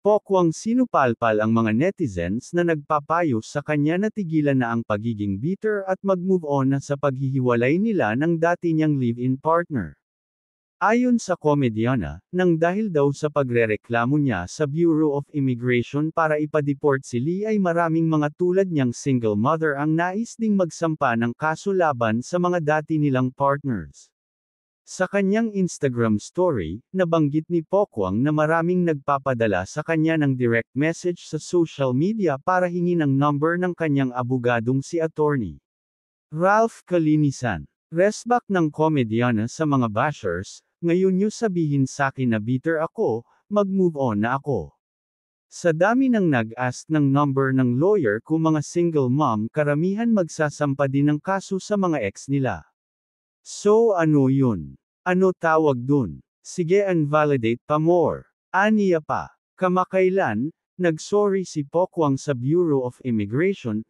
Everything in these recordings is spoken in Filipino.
Pokwang sinupalpal ang mga netizens na nagpapayo sa kanya na tigilan na ang pagiging bitter at mag-move on na sa paghihiwalay nila ng dati niyang live-in partner. Ayon sa komedyana, nang dahil daw sa pagrereklamo niya sa Bureau of Immigration para ipa-deport si Lee ay maraming mga tulad niyang single mother ang nais ding magsampa ng kaso laban sa mga dati nilang partners. Sa kanyang Instagram story, nabanggit ni Pokwang na maraming nagpapadala sa kanya ng direct message sa social media para hingin ang number ng kanyang abogadong si Attorney Ralph Calinisan. Resback ng komedyana sa mga bashers, ngayon nyo sabihin sakin na bitter ako, mag-move on na ako. Sa dami ng nag-ask ng number ng lawyer kung mga single mom karamihan magsasampa din ng kaso sa mga ex nila. So ano yun? Ano tawag dun? Sige invalidate pa more. Aniya pa. Kamakailan, nagsorry si Pokwang sa Bureau of Immigration,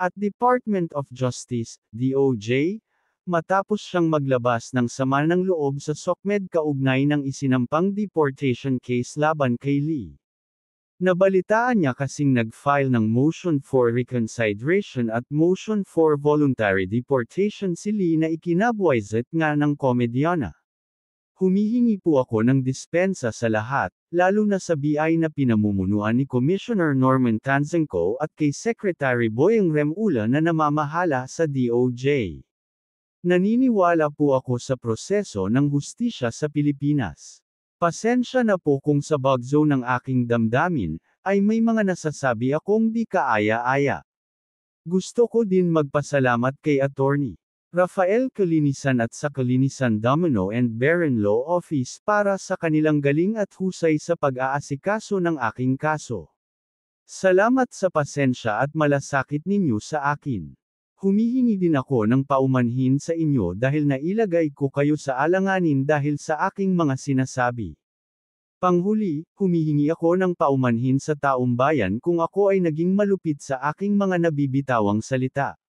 at Department of Justice, DOJ, matapos siyang maglabas ng sama ng loob sa SOCMED kaugnay ng isinampang deportation case laban kay Lee. Nabalitaan niya kasing nag-file ng motion for reconsideration at motion for voluntary deportation si Lee na ikinabwisit nga ng komedyana. Humihingi po ako ng dispensa sa lahat, lalo na sa BI na pinamumunuan ni Commissioner Norman Tanzenko at kay Secretary Boyeng Remula na namamahala sa DOJ. Naniniwala po ako sa proseso ng hustisya sa Pilipinas. Pasensya na po kung sa bagzo ng aking damdamin, ay may mga nasasabi akong di kaaya-aya. Gusto ko din magpasalamat kay Attorney Rafael Calinisan at sa Calinisan Domino and Baron Law Office para sa kanilang galing at husay sa pag-aasikaso ng aking kaso. Salamat sa pasensya at malasakit ninyo sa akin. Humihingi din ako ng paumanhin sa inyo dahil nailagay ko kayo sa alanganin dahil sa aking mga sinasabi. Panghuli, humihingi ako ng paumanhin sa taumbayan kung ako ay naging malupit sa aking mga nabibitawang salita.